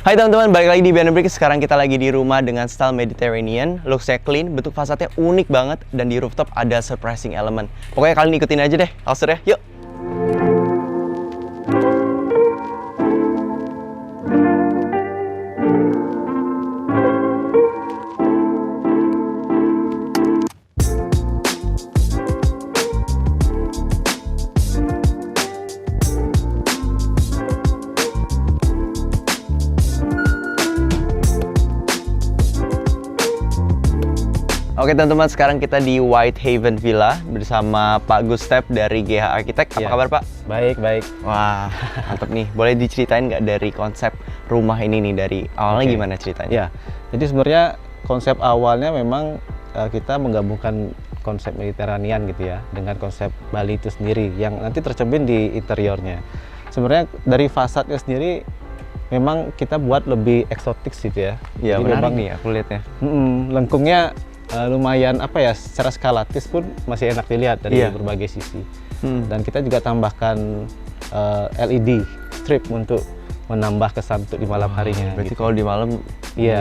Hai teman-teman, balik lagi di Beyond the Brick. Sekarang kita lagi di rumah dengan style Mediterranean. Looks-nya clean, bentuk fasadnya unik banget, dan di rooftop ada surprising element. Pokoknya kalian ikutin aja deh, Alster ya, yuk! Oke teman-teman, sekarang kita di Whitehaven Villa bersama Pak Gustep dari GH Architect. Apa kabar Pak? Baik, baik. Wah, mantap nih. Boleh diceritain nggak dari konsep rumah ini nih, dari awalnya gimana ceritanya? Ya, jadi sebenarnya konsep awalnya memang kita menggabungkan konsep Mediterranean gitu ya dengan konsep Bali itu sendiri yang nanti tercermin di interiornya. Sebenarnya dari fasadnya sendiri memang kita buat lebih eksotik gitu ya. Iya, menarik memang nih aku lihatnya. Lengkungnya lumayan apa ya, secara skalatis pun masih enak dilihat dari berbagai sisi. Dan kita juga tambahkan LED strip untuk menambah kesan untuk di malam harinya. Berarti gitu. kalau di malam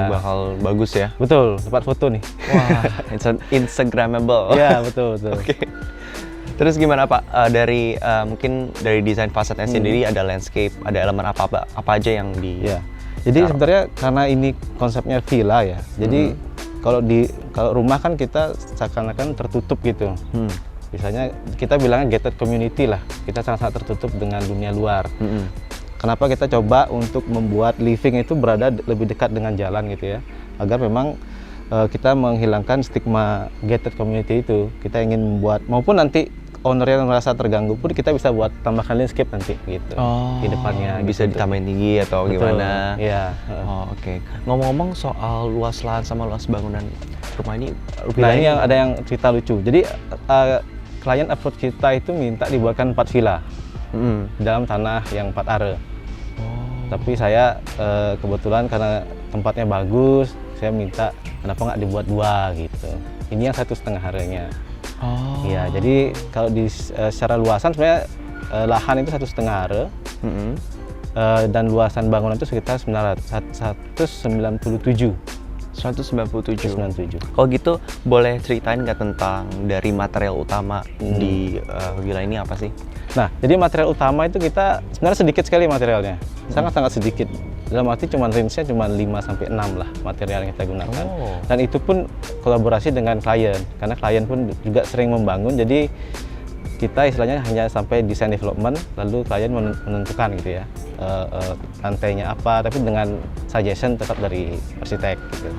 bakal bagus ya? Betul, tempat foto nih. Wah, Instagramable. Iya, betul, betul. Oke. Terus gimana Pak, dari mungkin dari desain fasadnya sendiri ada landscape, ada elemen apa aja yang di... Ya. Jadi sebenarnya karena ini konsepnya villa ya, jadi kalau rumah kan kita seakan-akan tertutup gitu. Misalnya kita bilangnya gated community lah, kita sangat tertutup dengan dunia luar. Kenapa kita coba untuk membuat living itu berada lebih dekat dengan jalan gitu ya, agar memang kita menghilangkan stigma gated community itu. Kita ingin membuat, maupun nanti owner yang merasa terganggu pun kita bisa buat tambahkan landscape nanti gitu di depannya. Bisa gitu. ditambahin tinggi atau gimana? Iya. Oke. Ngomong-ngomong soal luas lahan sama luas bangunan rumah ini, nah ini yang ada yang cerita lucu. Jadi klien approach kita itu minta dibuatkan 4 villa dalam tanah yang 4 are. Tapi saya kebetulan karena tempatnya bagus, saya minta kenapa nggak dibuat 2 gitu. Ini yang 1,5 arenya. Ya, jadi kalau secara luasan sebenarnya lahan itu 1,5 are, dan luasan bangunan itu sekitar 197. Kalau gitu boleh ceritain nggak tentang dari material utama di villa ini apa sih? Nah, jadi material utama itu kita sebenarnya sedikit sekali materialnya, sangat-sangat sedikit. Dalam arti range-nya cuma 5-6 lah material yang kita gunakan. Dan itu pun kolaborasi dengan klien, karena klien pun juga sering membangun, jadi kita istilahnya hanya sampai design development, lalu klien menentukan gitu ya, lantainya apa, tapi dengan suggestion tetap dari arsitek gitu.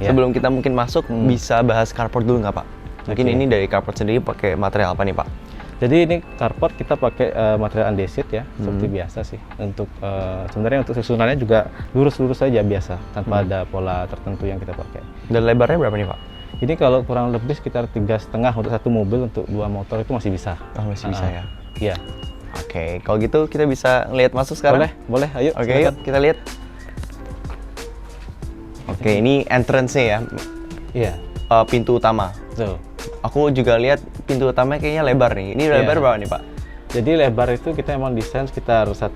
Sebelum kita mungkin masuk, bisa bahas carport dulu nggak Pak? Mungkin ini dari carport sendiri pakai material apa nih Pak? Jadi ini carport kita pakai material andesit ya, seperti biasa sih. Untuk sebenarnya untuk susunannya juga lurus-lurus saja biasa, tanpa ada pola tertentu yang kita pakai. Dan lebarnya berapa nih Pak? Ini kalau kurang lebih sekitar 3,5 untuk satu mobil, untuk 2 motor itu masih bisa. Masih bisa ya? Iya. Oke, kalau gitu kita bisa lihat masuk sekarang? Boleh, ayo. Oke, yuk kita lihat. Oke, ini entrance-nya ya? Iya. Pintu utama? Betul. Aku juga lihat pintu utamanya kayaknya lebar nih. Ini lebar berapa nih Pak? Jadi lebar itu kita emang desain sekitar 1,2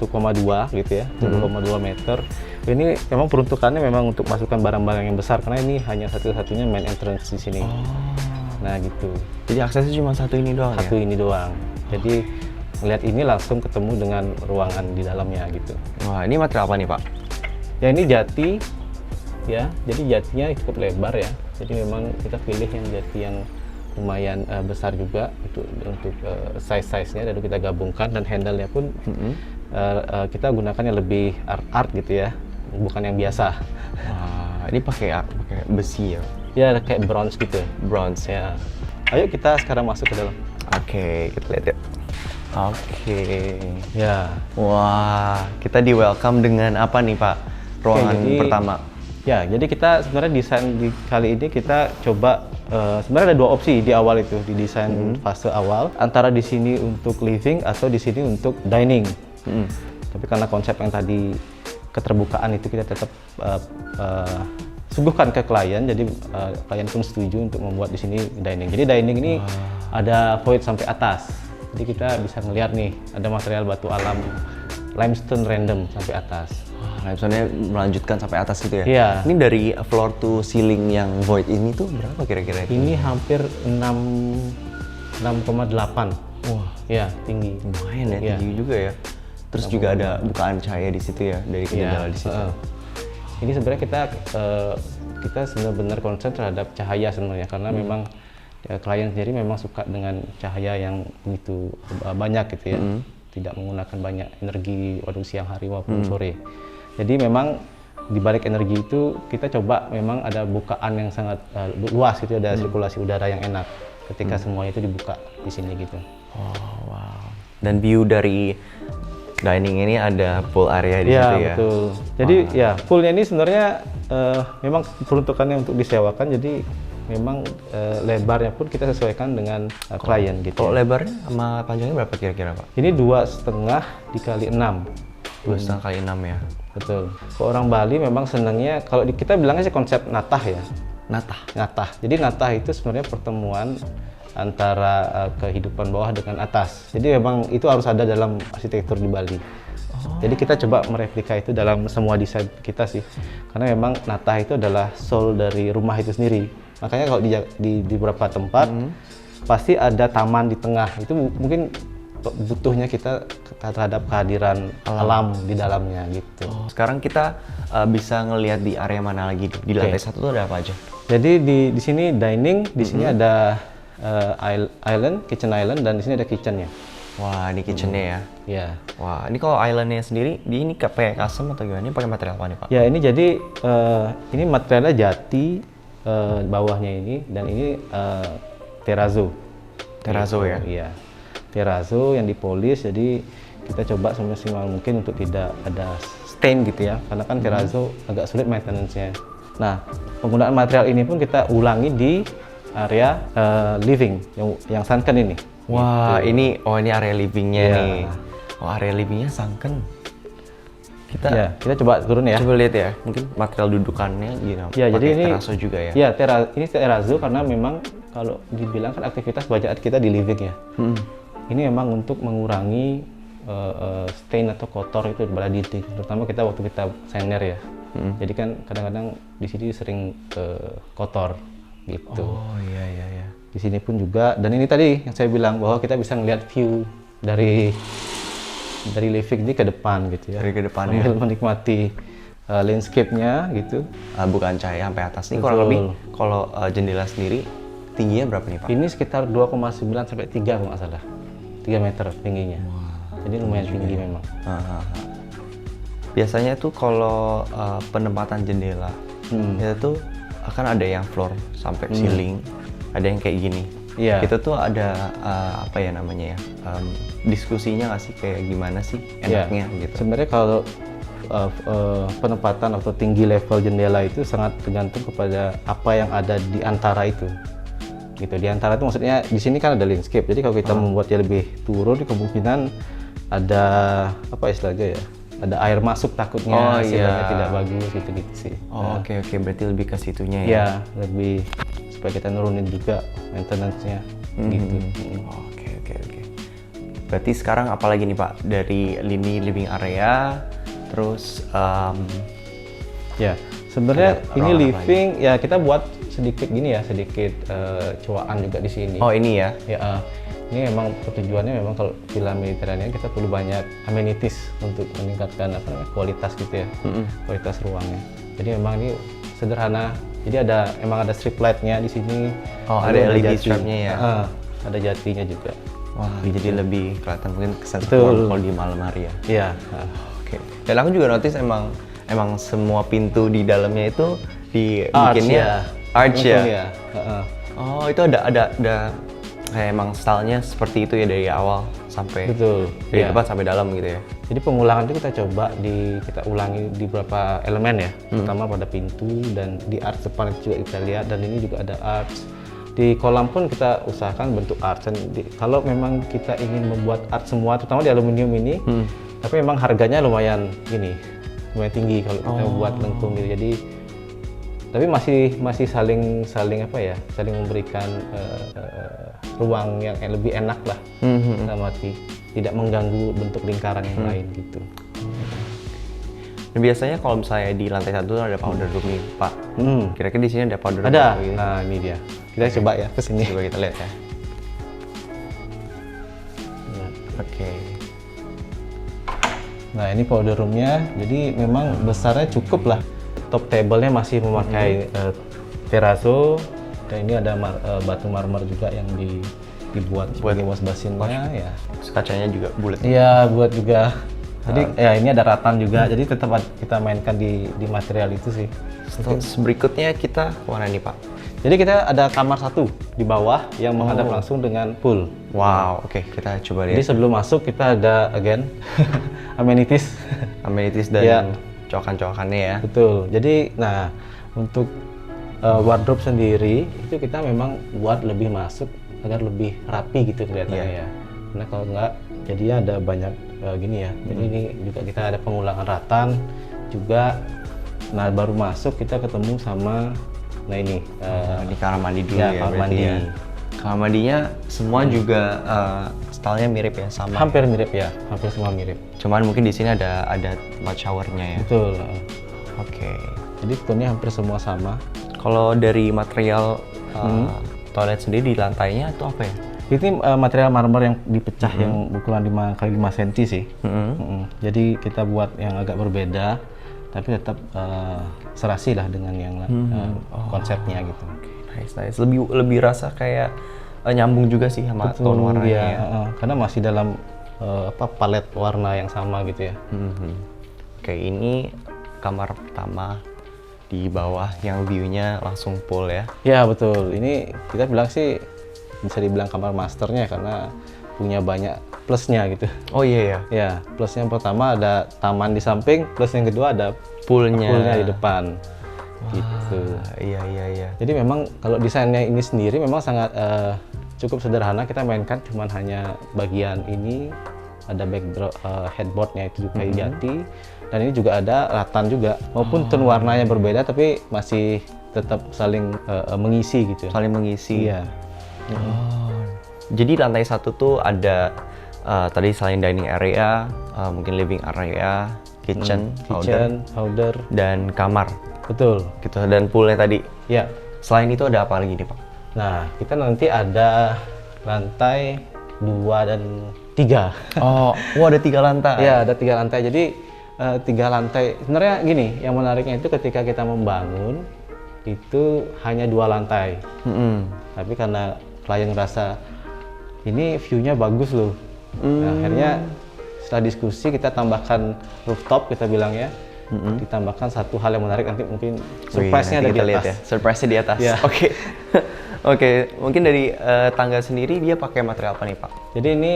gitu ya, 1,2 meter. Ini memang peruntukannya memang untuk masukkan barang-barang yang besar, karena ini hanya satu-satunya main entrance di sini. Nah gitu. Jadi aksesnya cuma satu ini doang Satu ini doang. Jadi ngeliat ini langsung ketemu dengan ruangan di dalamnya gitu. Wah, ini material apa nih Pak? Ya ini jati ya, jadi jatinya cukup lebar ya. Jadi memang kita pilih yang jati yang lumayan besar juga untuk size-nya, lalu kita gabungkan, dan handle-nya pun kita gunakan yang lebih art gitu ya, bukan yang biasa. Wah, ini pakai besi ya? Ya kayak bronze gitu. Bronze ya. Ayo kita sekarang masuk ke dalam. Oke, kita lihat ya. Oke. Ya. Wah, kita di welcome dengan apa nih Pak? Ruangan pertama. Ya, jadi kita sebenarnya desain di kali ini kita coba sebenarnya ada 2 opsi di awal itu, di desain fase awal, antara di sini untuk living atau di sini untuk dining. Tapi karena konsep yang tadi keterbukaan itu kita tetap suguhkan ke klien, jadi klien pun setuju untuk membuat di sini dining. Jadi dining ini ada void sampai atas, jadi kita bisa ngelihat nih ada material batu alam limestone random sampai atas. Limestone-nya melanjutkan sampai atas gitu ya? Iya. Ini dari floor to ceiling yang void ini tuh berapa kira-kira? Ini hampir 6,8. Wah, ya tinggi. Lumayan ya, Iya. tinggi juga ya. Terus juga ada bukaan cahaya di situ ya, dari jendela di situ. Ini sebenarnya kita benar-benar concern terhadap cahaya sebenarnya, karena memang ya, klien sendiri memang suka dengan cahaya yang begitu banyak gitu ya. Tidak menggunakan banyak energi waktu siang hari maupun sore. Jadi memang di balik energi itu kita coba memang ada bukaan yang sangat luas gitu, ada sirkulasi udara yang enak ketika semuanya itu dibuka di sini gitu. Oh, wow. Dan view dari dining ini ada pool area di situ ya? Iya, betul. Jadi ya poolnya ini sebenarnya memang peruntukannya untuk disewakan, jadi memang lebarnya pun kita sesuaikan dengan klien gitu. Kalau lebarnya sama panjangnya berapa kira-kira Pak? Ini 2,5 dikali 6. 2,5 kali 6 ya? Betul. Kalau orang Bali memang senangnya, kalau kita bilangnya sih konsep natah ya. Natah. Jadi natah itu sebenarnya pertemuan antara kehidupan bawah dengan atas. Jadi memang itu harus ada dalam arsitektur di Bali. Jadi kita coba mereplika itu dalam semua desain kita sih. Karena memang natah itu adalah soul dari rumah itu sendiri. Makanya kalau di beberapa tempat pasti ada taman di tengah. Itu mungkin butuhnya kita terhadap kehadiran alam di dalamnya gitu. Sekarang kita bisa ngelihat di area mana lagi? Di lantai satu tuh ada apa aja? Jadi di sini dining, di sini ada kitchen island, dan di sini ada kitchennya. Wah, ini kitchennya ya? Ya. Wah, ini kalau islandnya sendiri, ini pakai custom atau gimana? Ini pakai material apa nih Pak? Ya, ini jadi ini materialnya jati bawahnya ini, dan ini terrazzo. Terrazzo ya? Iya, terrazzo yang dipolis. Jadi kita coba semaksimal mungkin untuk tidak ada stain gitu ya, karena kan terrazzo agak sulit maintenance-nya. Nah, penggunaan material ini pun kita ulangi di area living yang sunken ini. Wah, ini area livingnya Iya. nih. Oh, area livingnya sunken. Ya, kita coba turun ya. Coba lihat ya, mungkin material dudukannya gitu. Ya, jadi ini terrazzo juga ya. Ya, ini terrazzo karena memang kalau dibilang kan aktivitas banyak kita di living ya. Ini memang untuk mengurangi stain atau kotor itu pada dinding, terutama kita waktu kita senior ya. Jadi kan kadang-kadang di sini sering kotor gitu. Oh iya. Di sini pun juga, dan ini tadi yang saya bilang bahwa kita bisa ngelihat view dari living ini ke depan gitu ya. Dari ke depan sambil ya. menikmati landscape-nya gitu. Bukan cahaya sampai atas nih. Betul. Kurang lebih kalau jendela sendiri tingginya berapa nih Pak? Ini sekitar 2,9 sampai 3 kalau nggak salah. 3 meter tingginya. Jadi lumayan tinggi memang. Biasanya tuh kalau penempatan jendela itu tuh akan ada yang floor sampai ceiling, ada yang kayak gini. Iya. Itu tuh ada apa ya namanya ya, diskusinya nggak sih kayak gimana sih enaknya gitu. Sebenarnya kalau penempatan atau tinggi level jendela itu sangat tergantung kepada apa yang ada di antara itu. Gitu. Di antara itu maksudnya di sini kan ada landscape. Jadi kalau kita membuat dia lebih turun, kemungkinan ada apa istilahnya ya? Ada air masuk takutnya, hasilnya tidak bagus gitu-gitu sih. Oke, berarti lebih ke situnya ya. Ya, lebih supaya kita nurunin juga maintenance-nya gitu. Oke. Berarti sekarang apalagi nih Pak, dari lini living area, terus ya sebenarnya ada ini ruangan living ya kita buat sedikit gini ya, sedikit cuaan juga di sini. oh ini ya. Ya, ini memang tujuannya memang kalau villa Mediterranean kita perlu banyak amenities untuk meningkatkan kualitas gitu ya, kualitas ruangnya. Jadi memang ini sederhana. Jadi emang ada strip light-nya di sini. Oh, ada LED strip-nya ya. Ada jatinya juga. Wah, jadi lebih kelihatan mungkin kesan Betul. kalau di malam hari ya. Iya. Oke. Dan aku juga notice emang semua pintu di dalamnya itu Arch dibikinnya arch ya. ya. Oh, itu ada kayak emang stylenya seperti itu ya dari awal sampai Betul. dari Iya. depan sampai dalam gitu ya. Jadi pengulangan itu kita coba kita ulangi di beberapa elemen ya, terutama pada pintu dan di arch depan itu juga kita lihat, dan ini juga ada arch. Di kolam pun kita usahakan bentuk arch. Dan kalau memang kita ingin membuat arch semua, terutama di aluminium ini, tapi memang harganya lumayan tinggi kalau kita buat lengkung gitu. Jadi tapi masih saling apa ya, saling memberikan ruang yang lebih enak lah, dalam arti tidak mengganggu bentuk lingkaran yang lain gitu. Dan biasanya kalau misalnya di lantai 1 tuh ada powder room nih, Pak. Kira-kira di sini ada powder room? Ada. Gitu? Nah, ini dia. Kita coba ya ke sini. Coba kita lihat ya. Oke. Nah, ini powder roomnya. Jadi memang besarnya cukup lah. Top table-nya masih memakai terrazzo. Dan ini ada batu marmer juga yang dibuat sebagai wash basinnya ya. Terus kacanya juga bulat. Iya, buat juga. Jadi ya ini ada ratan juga. Jadi tetap kita mainkan di material itu sih. Terus berikutnya kita mana nih, Pak? Jadi kita ada kamar satu di bawah yang menghadap langsung dengan pool. Wow, oke, kita coba Jadi lihat. sebelum masuk kita ada amenities. Amenities dan Iya. cokan-cokannya ya. Betul. Jadi nah untuk wardrobe sendiri itu kita memang buat lebih masuk agar lebih rapi gitu kelihatannya Iya. ya. Karena kalau enggak jadinya ada banyak gini ya. Jadi ini juga kita ada pengulangan ratan juga. Nah baru masuk kita ketemu sama nah ini Ini kamar mandi dulu ya, ya, kamar berarti mandi. ya. Kamar mandinya semua juga stylenya mirip ya, sama. Hampir mirip ya, hampir semua mirip. Cuman mungkin di sini ada tempat showernya ya. Betul. Oke. Jadi tonnya hampir semua sama. Kalau dari material toilet sendiri di lantainya itu apa ya? Ini material marmer yang dipecah yang ukuran 5 x 5 cm sih. Jadi kita buat yang agak berbeda, tapi tetap serasi lah dengan yang konsepnya gitu. Nice. Lebih rasa kayak nyambung juga sih sama tone warnanya. Ya, Ya. karena masih dalam palet warna yang sama gitu ya. Oke, ini kamar pertama di bawah yang view-nya langsung pool ya. Ya betul. Ini kita bilang sih bisa dibilang kamar masternya karena punya banyak plusnya gitu. Oh iya ya. Ya, plusnya yang pertama ada taman di samping, plus yang kedua ada Poolnya di depan. Gitu. Iya. Jadi memang kalau desainnya ini sendiri memang sangat cukup sederhana. Kita mainkan cuman hanya bagian ini, ada backdrop headboardnya itu kayu jati, dan ini juga ada ratan juga. Maupun tone warnanya berbeda tapi masih tetap saling mengisi gitu. Saling mengisi. Iya. Jadi lantai 1 tuh ada tadi selain dining area, mungkin living area, kitchen, powder. dan kamar Betul. gitu, dan poolnya tadi. Ya. Selain itu ada apa lagi nih, Pak? Nah, kita nanti ada lantai 2 dan 3. Oh, ada 3 lantai. Ya, ada 3 lantai. Jadi 3 lantai. Sebenarnya gini, yang menariknya itu ketika kita membangun itu hanya 2 lantai. Tapi karena klien ngerasa ini view-nya bagus loh. Nah, akhirnya setelah diskusi kita tambahkan rooftop, kita bilang ya. Ditambahkan satu hal yang menarik, nanti mungkin surprise-nya ada di kita lihat atas. ya. Surprise-nya di atas. Ya. Oke. Oke, mungkin dari tangga sendiri dia pakai material apa nih, Pak? Jadi ini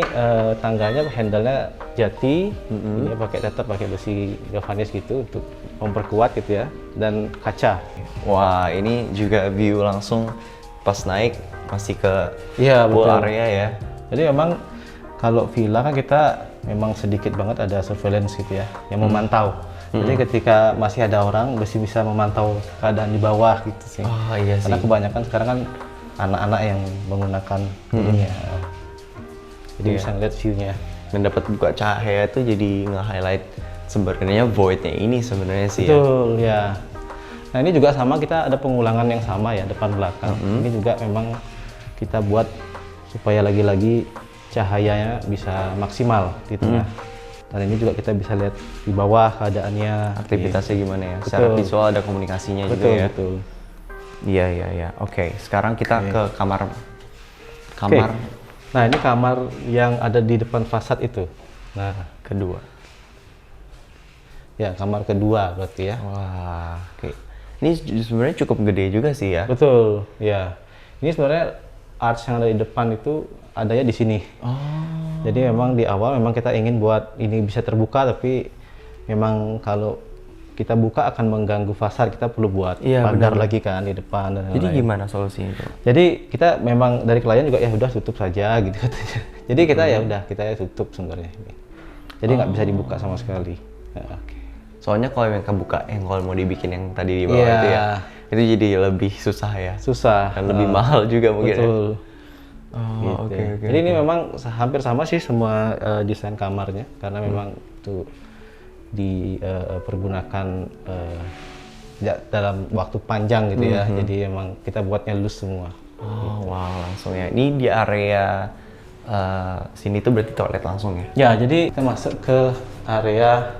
tangganya handle-nya jati, ini tetap pakai besi galvanis gitu untuk memperkuat gitu ya, dan kaca. Wah, ini juga view langsung pas naik masih ke Iya, pool betul. area ya. Jadi memang kalau villa kan kita memang sedikit banget ada surveillance gitu ya, yang memantau. Jadi ketika masih ada orang masih bisa memantau keadaan di bawah gitu sih. Oh iya sih. Karena kebanyakan sekarang kan anak-anak yang menggunakan ini ya. Jadi bisa ngeliat view-nya. Dan dapat buka cahaya itu jadi nge-highlight sebenarnya void-nya ini sebenarnya sih ya. Betul ya. Nah ini juga sama, kita ada pengulangan yang sama ya, depan belakang. Ini juga memang kita buat supaya lagi-lagi cahayanya bisa maksimal di tengah. Dan ini juga kita bisa lihat di bawah keadaannya. Aktivitasnya gimana ya? Secara Betul. visual ada komunikasinya Betul, juga ya. betul. Iya. Oke, sekarang kita ke kamar. Oke. Nah ini kamar yang ada di depan fasad itu. Nah kedua. ya kamar kedua berarti ya. Wah, oke. Ini sebenarnya cukup gede juga sih ya. Betul, ya. Ini sebenarnya arch yang ada di depan itu adanya di sini. Jadi memang di awal memang kita ingin buat ini bisa terbuka, tapi memang kalau kita buka akan mengganggu fasad, kita perlu buat pagar lagi kan di depan dan Jadi lain-lain. gimana solusinya itu? Jadi kita memang dari klien juga ya udah tutup saja gitu katanya. Jadi kita ya udah kita tutup sebenarnya. Jadi nggak bisa dibuka sama sekali. Ya. Soalnya kalau yang kebuka, yang kalau mau dibikin yang tadi di bawah Iya. itu ya, itu jadi lebih susah ya. Susah. Dan lebih mahal juga mungkin. Betul. Oh, oke. Jadi ini memang hampir sama sih semua desain kamarnya, karena memang tuh dipergunakan dalam waktu panjang gitu ya. Jadi emang kita buatnya loose semua. Oh, wow, langsung ya. Ini di area sini tuh berarti toilet langsung ya? Ya, jadi kita masuk ke area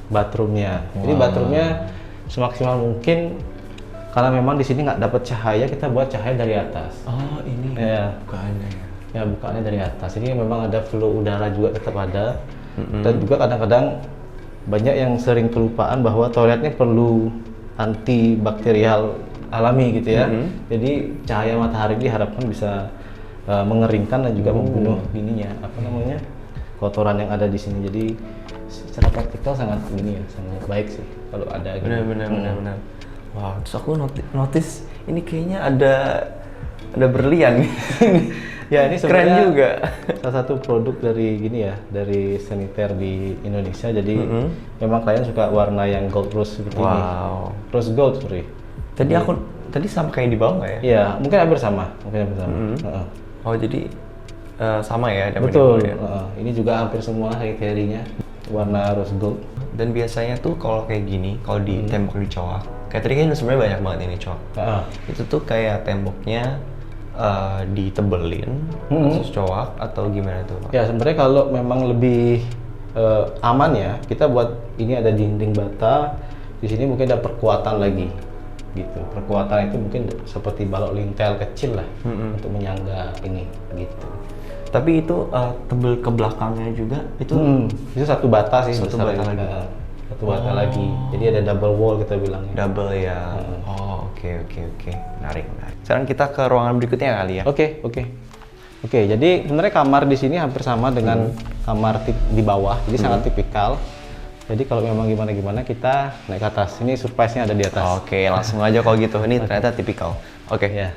bathroomnya. Jadi bathroomnya semaksimal mungkin, karena memang di sini nggak dapat cahaya, kita buat cahaya dari atas. Oh, ini Ya, bukaannya ya. ya bukaannya dari atas. Ini memang ada flow udara juga tetap ada. Dan juga kadang-kadang banyak yang sering kelupaan bahwa toiletnya perlu antibakterial alami gitu ya. Jadi cahaya matahari diharapkan bisa mengeringkan dan juga membunuh ininya, apa namanya, kotoran yang ada di sini. Jadi secara praktikal sangat ini ya, sangat baik sih kalau ada. Benar. Wow, terus aku notice ini kayaknya ada berlian. Ya, ini Keren sebenarnya juga. salah satu produk dari gini ya, dari saniter di Indonesia. Jadi memang klien suka warna yang gold rose seperti ini. Wow. Rose gold, sorry. Tadi sama kayak di bawah nggak ya? Iya, mungkin hampir sama. Heeh. Oh, jadi sama ya? ada Betul. minimal ya? Ini juga hampir semua carry-nya warna rose gold. Dan biasanya tuh kalau kayak gini, kalau di tembok di cowok, kayak tadi kan sebenarnya banyak banget ini cowok. Itu tuh kayak temboknya ditebelin, khusus cowok atau gimana tuh Pak? Ya, sebenarnya kalau memang lebih aman ya, kita buat ini ada dinding bata. Di sini mungkin ada perkuatan lagi, gitu. Perkuatan itu mungkin seperti balok lintel kecil lah untuk menyangga ini, gitu. Tapi itu tebel ke belakangnya juga itu Itu satu bata sih, Satu besar bata ya. lagi. Satu bata lagi. Jadi ada double wall kita bilangnya. double ya. Oh, oke. Menarik. Sekarang kita ke ruangan berikutnya kali ya. Oke, jadi sebenarnya kamar di sini hampir sama dengan kamar di bawah, jadi sangat tipikal. Jadi kalau memang gimana kita naik ke atas. Ini surprise-nya ada di atas. Oke, langsung aja kalau gitu. Ini ternyata tipikal. Oke. Ya.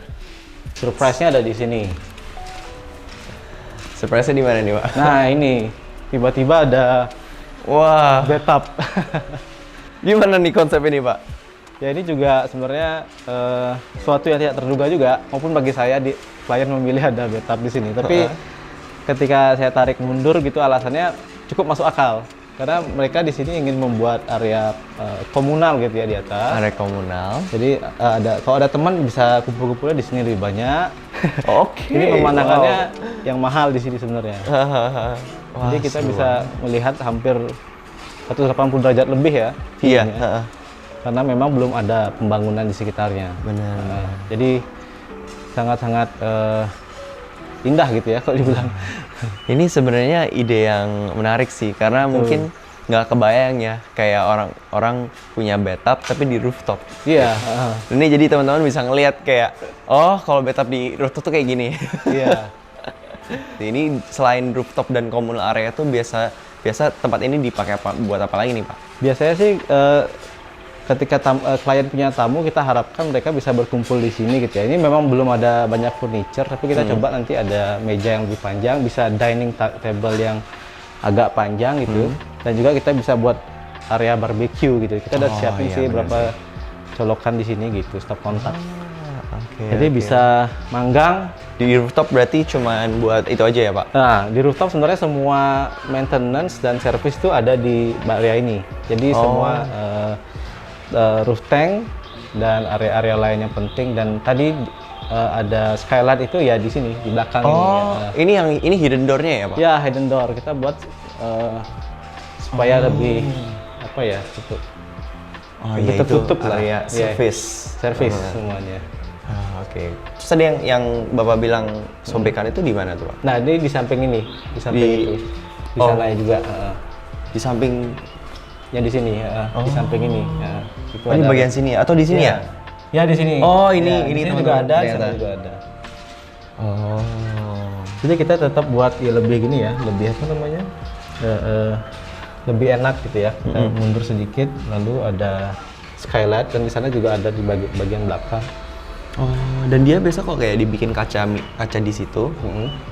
Surprise-nya ada di sini. Surprise-nya di mana nih, Pak? Nah, ini tiba-tiba ada Wah, bathtub. gimana nih konsep ini, Pak? Ya, ini juga sebenarnya suatu yang tidak terduga juga, maupun bagi saya klien memilih ada bathtub di sini. Tapi ketika saya tarik mundur gitu, alasannya cukup masuk akal. Karena mereka di sini ingin membuat area komunal gitu ya di atas. Area komunal. Jadi kalau ada teman bisa kumpul-kumpulnya di sini lebih banyak. Oke. Ini pemandangannya yang mahal di sini sebenarnya. Wah, Jadi kita seru. bisa melihat hampir 180 derajat lebih ya. Iya. view-nya. Karena memang belum ada pembangunan di sekitarnya. Benar. Jadi sangat-sangat indah gitu ya kalau dibilang. Ini sebenarnya ide yang menarik sih, karena mungkin nggak kebayang ya kayak orang punya bathtub tapi di rooftop. Iya. Ini jadi teman-teman bisa ngelihat kayak, oh kalau bathtub di rooftop tuh kayak gini. Iya. Ini selain rooftop dan communal area tuh biasa tempat ini dipakai buat apa lagi nih Pak? Biasanya sih ketika klien punya tamu, kita harapkan mereka bisa berkumpul di sini gitu ya. Ini memang belum ada banyak furniture, tapi kita coba nanti ada meja yang lebih panjang, bisa dining table yang agak panjang gitu. Dan juga kita bisa buat area barbecue gitu. Kita udah siapin sih berapa colokan di sini gitu, stop kontak. Jadi bisa manggang. Di rooftop berarti cuman buat itu aja ya Pak? Nah, di rooftop sebenarnya semua maintenance dan service tuh ada di area ini. Jadi semua roof tank dan area-area lain yang penting, dan tadi ada skylight itu ya di sini di belakang ini. Ini hidden door-nya ya Pak? Ya, hidden door kita buat supaya lebih apa ya, lebih tertutup lah. Area service. Service semuanya. Oke. Terus tadi yang Bapak bilang sobekan itu di mana tuh Pak? Nah, ini di samping ini, di samping itu. Di sana juga. Di samping Yang di sini, di samping ini. Itu di bagian sini atau di sini ya? Ya, di sini. Oh, ini di sini teman-teman juga ada, di ternyata. sana juga ada. Oh. Jadi kita tetap buat ya lebih gini ya, lebih apa namanya? Lebih enak gitu ya. Kita mundur sedikit, lalu ada skylight, dan di sana juga ada di bagian belakang. Oh, dan dia biasa kok kayak dibikin kaca di situ.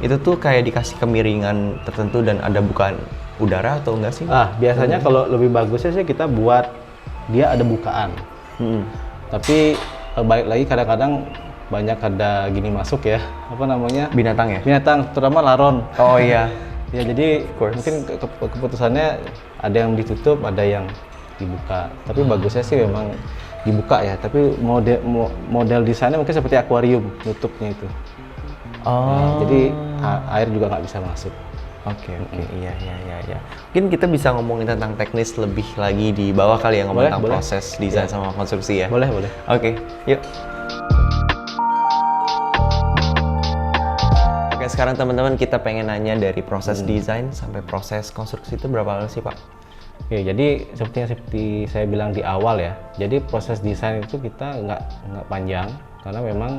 Itu tuh kayak dikasih kemiringan tertentu dan ada bukaan udara atau enggak sih? Biasanya kalau lebih bagusnya sih kita buat dia ada bukaan. Tapi balik lagi kadang-kadang banyak ada gini masuk ya, apa namanya? Binatang ya? Binatang, terutama laron. Oh iya. Ya jadi mungkin keputusannya ada yang ditutup, ada yang dibuka. Tapi bagusnya sih memang dibuka ya. Tapi model desainnya mungkin seperti akuarium, nutupnya itu. Nah, jadi air juga nggak bisa masuk. Oke, iya. Mungkin kita bisa ngomongin tentang teknis lebih lagi di bawah kali ya, ngomong tentang proses desain sama konstruksi ya. Boleh. Oke, yuk. Oke, sekarang teman-teman kita pengen nanya dari proses desain sampai proses konstruksi itu berapa lama sih Pak? Oke, jadi seperti saya bilang di awal ya. Jadi proses desain itu kita nggak panjang karena memang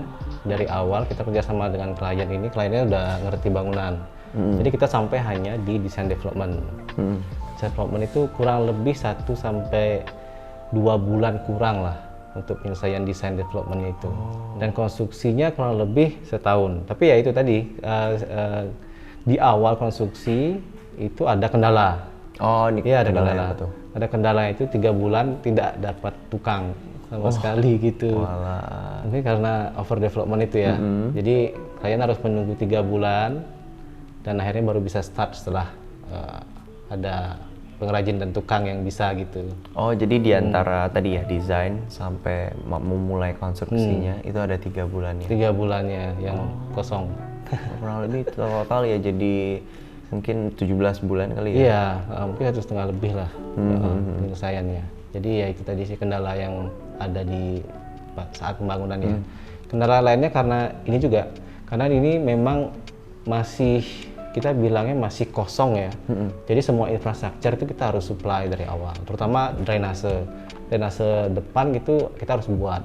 dari awal kita kerjasama dengan kliennya udah ngerti bangunan. Jadi kita sampai hanya di design development. Design development itu kurang lebih 1 sampai 2 bulan kurang lah untuk penyelesaian design development itu. Dan konstruksinya kurang lebih setahun. Tapi ya itu tadi di awal konstruksi itu ada kendala. Iya, ada kendala. Ada kendala itu 3 bulan tidak dapat tukang sama sekali gitu. Mungkin karena over development itu ya. Jadi klien harus menunggu 3 bulan dan akhirnya baru bisa start setelah ada pengrajin dan tukang yang bisa gitu. Oh, jadi di antara tadi ya desain sampai memulai konstruksinya itu ada 3 bulannya. 3 bulannya yang kosong. Kurang lebih total ya jadi mungkin 17 bulan kali ya? Iya, mungkin 1,5 lebih lah penyelesaiannya. Jadi ya itu tadi sih kendala yang ada di saat pembangunannya. Kendala lainnya karena ini memang masih, kita bilangnya masih kosong ya. Jadi semua infrastruktur itu kita harus supply dari awal, terutama drainase depan gitu kita harus buat.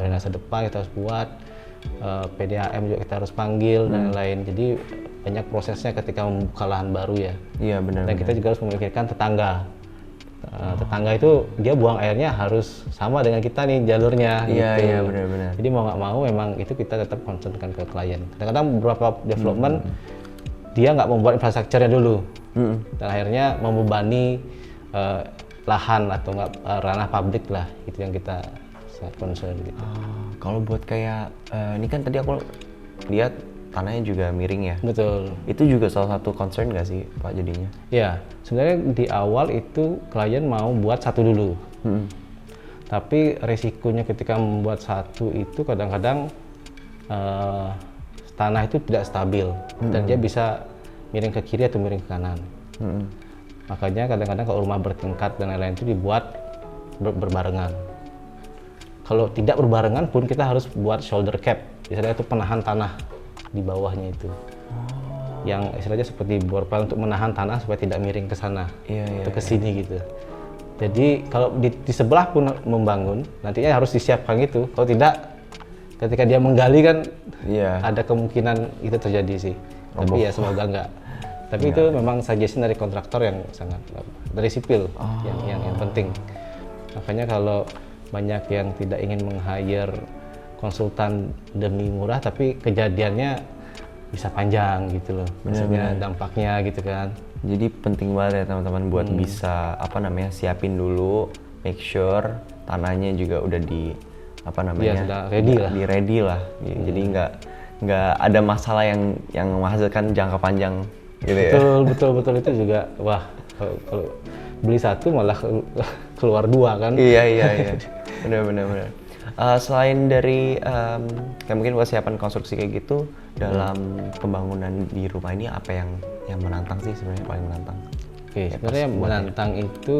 Drainase depan kita harus buat, PDAM juga kita harus panggil dan lain-lain. Jadi banyak prosesnya ketika membuka lahan baru ya. Iya, benar. Dan kita juga harus memikirkan tetangga. Tetangga itu dia buang airnya harus sama dengan kita nih jalurnya. Iya, benar. Jadi mau nggak mau memang itu kita tetap concernkan ke klien. Kadang-kadang beberapa development dia nggak membuat infrastrukturnya dulu, dan akhirnya membebani lahan atau nggak ranah publik lah, itu yang kita concern gitu. Kalau buat kayak ini kan tadi aku lihat tanahnya juga miring ya. Betul. Itu juga salah satu concern nggak sih Pak jadinya? Ya, sebenarnya di awal itu klien mau buat satu dulu. Tapi resikonya ketika membuat satu itu kadang-kadang tanah itu tidak stabil dan dia bisa miring ke kiri atau miring ke kanan. Makanya kadang-kadang kalau rumah bertingkat dan lain-lain itu dibuat berbarengan. Kalau tidak berbarengan pun kita harus buat shoulder cap, istilahnya itu penahan tanah di bawahnya itu. Yang istilahnya seperti bor pile untuk menahan tanah supaya tidak miring ke sana atau ke sini gitu. Jadi kalau di sebelah pun membangun, nantinya harus disiapkan itu. Kalau tidak, ketika dia menggali kan ada kemungkinan itu terjadi sih. Tapi ya semoga enggak. Tapi itu memang suggestion dari kontraktor yang sangat, dari sipil yang penting. Makanya kalau banyak yang tidak ingin meng-hire konsultan demi murah, tapi kejadiannya bisa panjang gitu loh. Maksudnya dampaknya gitu kan. Jadi penting banget ya teman-teman buat bisa siapin dulu, make sure tanahnya juga udah sudah ready lah. Jadi nggak ada masalah yang menghasilkan jangka panjang gitu ya. Betul itu juga. Wah, kalau beli satu malah keluar 2 kan. Iya. Benar. Selain dari kayak mungkin persiapan konstruksi kayak gitu, dalam pembangunan di rumah ini apa yang menantang sih sebenarnya, paling menantang? Sebenarnya yang menantang itu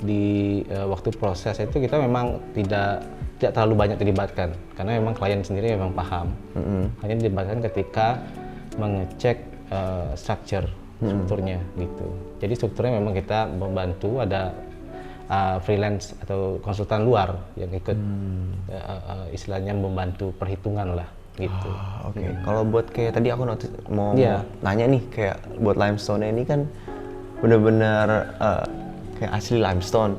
di waktu proses itu kita memang tidak terlalu banyak dilibatkan karena memang klien sendiri memang paham. Hanya dilibatkan ketika mengecek strukturnya gitu. Jadi strukturnya memang kita membantu, ada freelance atau konsultan luar yang ikut istilahnya membantu perhitungan lah gitu. Kalau buat kayak tadi aku mau nanya nih, kayak buat limestone ini kan benar-benar kayak asli limestone.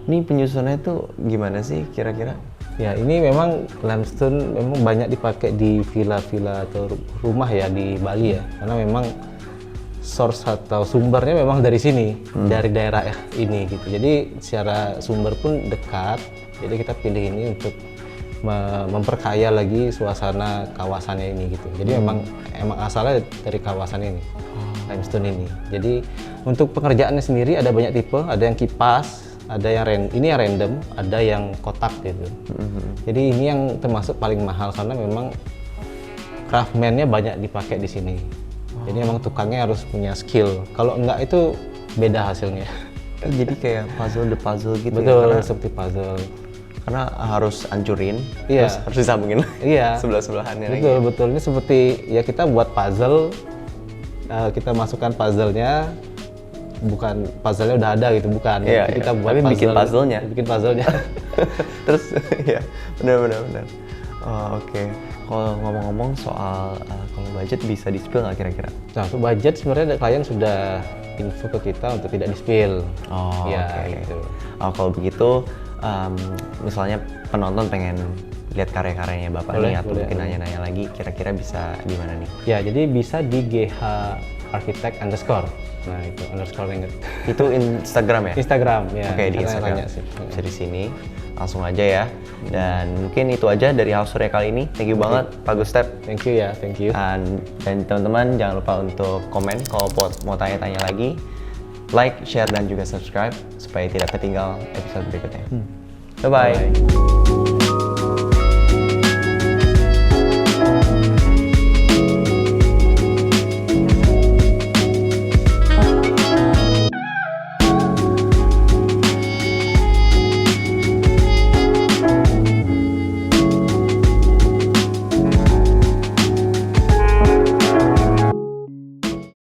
Ini penyusunannya tuh gimana sih kira-kira? Ya, ini memang limestone memang banyak dipakai di villa-villa atau rumah ya di Bali ya, karena memang source atau sumbernya memang dari sini, dari daerah ini gitu. Jadi secara sumber pun dekat. Jadi kita pilih ini untuk memperkaya lagi suasana kawasannya ini gitu. Jadi emang asalnya dari kawasan ini, limestone ini. Jadi untuk pengerjaannya sendiri ada banyak tipe, ada yang kipas, ada yang ini yang random, ada yang kotak gitu. Jadi ini yang termasuk paling mahal karena memang craftman-nya banyak dipakai di sini. Jadi emang tukangnya harus punya skill. Kalau enggak itu beda hasilnya. Jadi kayak puzzle the puzzle gitu. Betul, ya, seperti puzzle. Karena harus hancurin, Iya. terus harus disambungin Iya. sebelah-sebelahannya lagi. Betul. Ini seperti ya kita buat puzzle, kita masukkan puzzle-nya, bukan puzzle-nya udah ada gitu, bukan. Iya, Jadi kita buat tapi puzzle, bikin puzzle-nya. Bikin puzzle-nya. Terus ya benar. Oh, oke. Kalau ngomong-ngomong soal kalau budget bisa di-spill nggak kira-kira? Nah, untuk budget sebenarnya klien sudah info ke kita untuk tidak di-spill. Oh, ya, oke. gitu. Kalau begitu, misalnya penonton pengen lihat karya-karyanya Bapak Boleh, nih atau boleh. mungkin nanya-nanya lagi, kira-kira bisa di mana nih? Ya, jadi bisa di GH Architect _. Nah, itu underscore inget. Itu Instagram ya? Instagram, ya. Oke, di karena Instagram. nanya sih. Bisa di sini. Langsung aja ya. Dan mungkin itu aja dari House Surya kali ini. Thank you banget Pak Gustep. Thank you ya, thank you. Dan teman-teman jangan lupa untuk komen kalau mau tanya-tanya lagi. Like, share, dan juga subscribe supaya tidak ketinggal episode berikutnya. Bye-bye. Bye.